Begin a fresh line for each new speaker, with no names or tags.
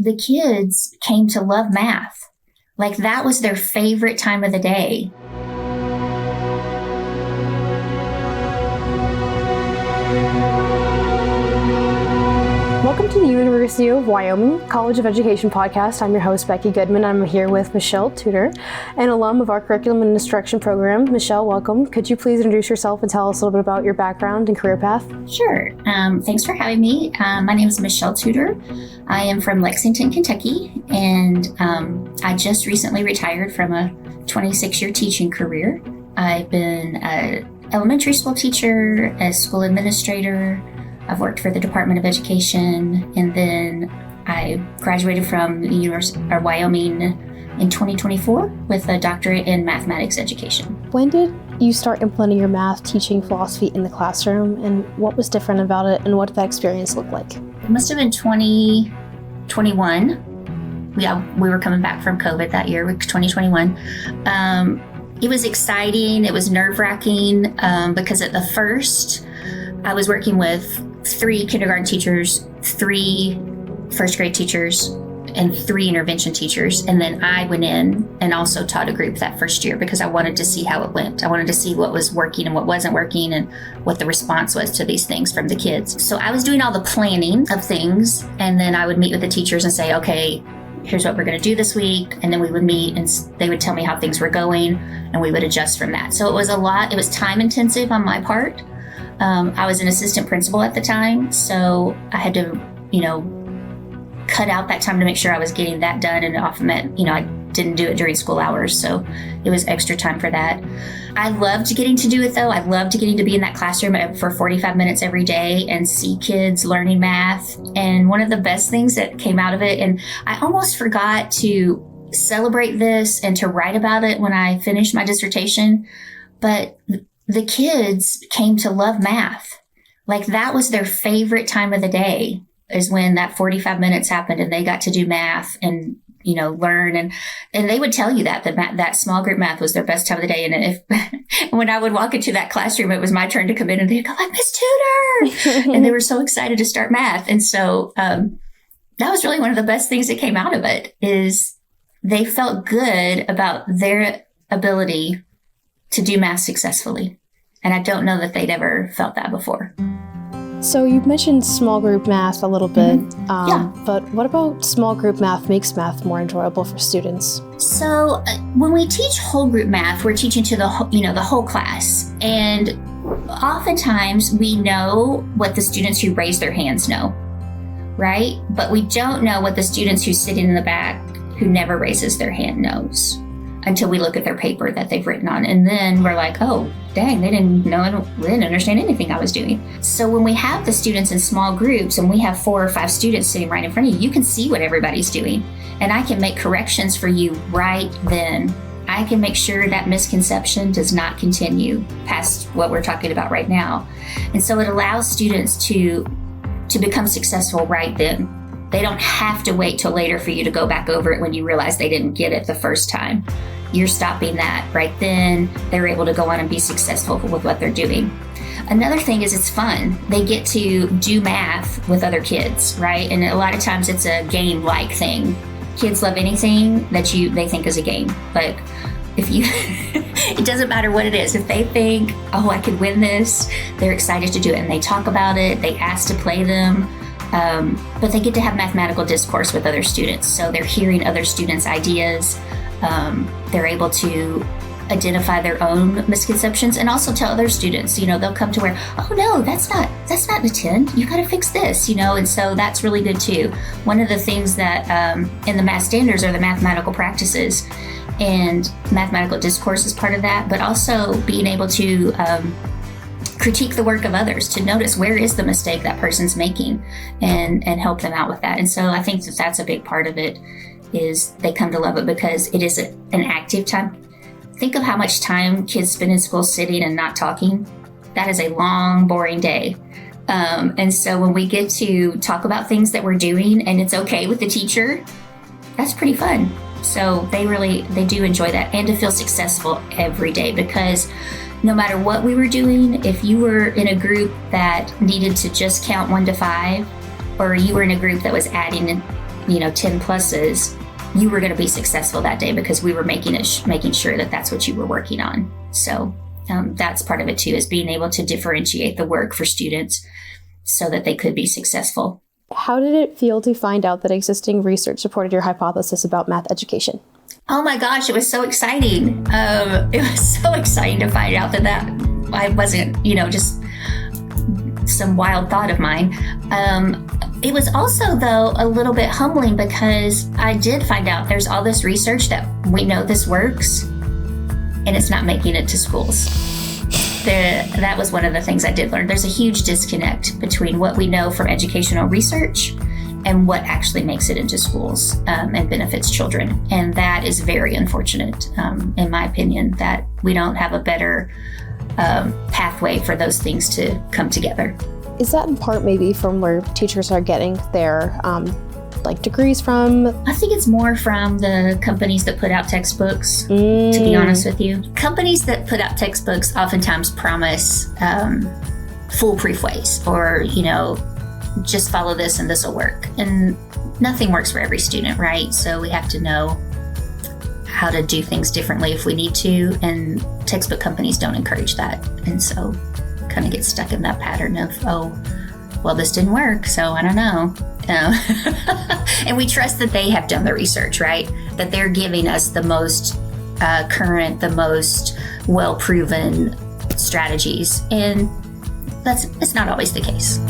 the kids came to love math. Like that was their favorite time of the day.
Welcome to the University of Wyoming College of Education podcast. I'm your host, Becky Goodman. I'm here with Michelle Tudor, an alum of our curriculum and instruction program. Michelle, welcome. Could you please introduce yourself and tell us a little bit about your background and career path?
Sure. Thanks for having me. My name is Michelle Tudor. I am from Lexington, Kentucky, and I just recently retired from a 26-year teaching career. I've been an elementary school teacher, a school administrator. I've worked for the Department of Education, and then I graduated from the University of Wyoming in 2024 with a doctorate in mathematics education.
When did you start implementing your math teaching philosophy in the classroom, and what was different about it, and what did that experience look like?
It must have been 2021. We were coming back from COVID that year, 2021. It was exciting. It was nerve-wracking because at the first, I was working with 3 kindergarten teachers, 3 first grade teachers, and 3 intervention teachers. And then I went in and also taught a group that first year because I wanted to see how it went. I wanted to see what was working and what wasn't working and what the response was to these things from the kids. So I was doing all the planning of things, and then I would meet with the teachers and say, okay, here's what we're going to do this week. And then we would meet and they would tell me how things were going and we would adjust from that. So it was a lot. It was time intensive on my part. I was an assistant principal at the time, so I had to, cut out that time to make sure I was getting that done, and often meant, I didn't do it during school hours, so it was extra time for that. I loved getting to do it, though. I loved getting to be in that classroom for 45 minutes every day and see kids learning math, and one of the best things that came out of it, and I almost forgot to celebrate this and to write about it when I finished my dissertation, but the kids came to love math. Like that was their favorite time of the day, is when that 45 minutes happened and they got to do math and, learn. And they would tell you that small group math was their best time of the day. And if when I would walk into that classroom, it was my turn to come in and they'd go like, Miss Tudor. And they were so excited to start math. And so that was really one of the best things that came out of it, is they felt good about their ability to do math successfully. And I don't know that they'd ever felt that before.
So you mentioned small group math a little bit,
Yeah.
But what about small group math makes math more enjoyable for students?
So when we teach whole group math, we're teaching to the whole class. And oftentimes we know what the students who raise their hands know, right? But we don't know what the students who's sitting in the back who never raises their hand knows, until we look at their paper that they've written on. And then we're like, oh, dang, they didn't understand anything I was doing. So when we have the students in small groups and we have 4 or 5 students sitting right in front of you, you can see what everybody's doing. And I can make corrections for you right then. I can make sure that misconception does not continue past what we're talking about right now. And so it allows students to become successful right then. They don't have to wait till later for you to go back over it when you realize they didn't get it the first time. You're stopping that right then. They're able to go on and be successful with what they're doing. Another thing is it's fun. They get to do math with other kids, right? And a lot of times it's a game-like thing. Kids love anything that they think is a game. Like if you, it doesn't matter what it is. If they think, oh, I could win this, they're excited to do it. And they talk about it. They ask to play them. But they get to have mathematical discourse with other students. So they're hearing other students' ideas. They're able to identify their own misconceptions and also tell other students, they'll come to where, oh no, that's not a 10. You got to fix this, and so that's really good too. One of the things that in the math standards are the mathematical practices, and mathematical discourse is part of that, but also being able to critique the work of others, to notice where is the mistake that person's making and help them out with that. And so I think that's a big part of it, is they come to love it because it is an active time. Think of how much time kids spend in school sitting and not talking. That is a long, boring day. And so when we get to talk about things that we're doing and it's okay with the teacher, that's pretty fun. So they do enjoy that, and to feel successful every day, because no matter what we were doing, if you were in a group that needed to just count 1 to 5, or you were in a group that was adding 10 pluses, you were going to be successful that day because we were making sure that that's what you were working on. So that's part of it too, is being able to differentiate the work for students so that they could be successful.
How did it feel to find out that existing research supported your hypothesis about math education?
Oh my gosh, it was so exciting. It was so exciting to find out that I wasn't, just some wild thought of mine. It was also, though, a little bit humbling because I did find out there's all this research that we know this works and it's not making it to schools. That was one of the things I did learn. There's a huge disconnect between what we know from educational research and what actually makes it into schools and benefits children. And that is very unfortunate, in my opinion, that we don't have a better pathway for those things to come together.
Is that in part maybe from where teachers are getting their degrees from?
I think it's more from the companies that put out textbooks, to be honest with you. Companies that put out textbooks oftentimes promise foolproof ways or, just follow this and this will work. And nothing works for every student, right? So we have to know how to do things differently if we need to. And textbook companies don't encourage that. And so kind of get stuck in that pattern of, this didn't work, so I don't know. And we trust that they have done the research, right? That they're giving us the most current, the most well-proven strategies. And it's not always the case.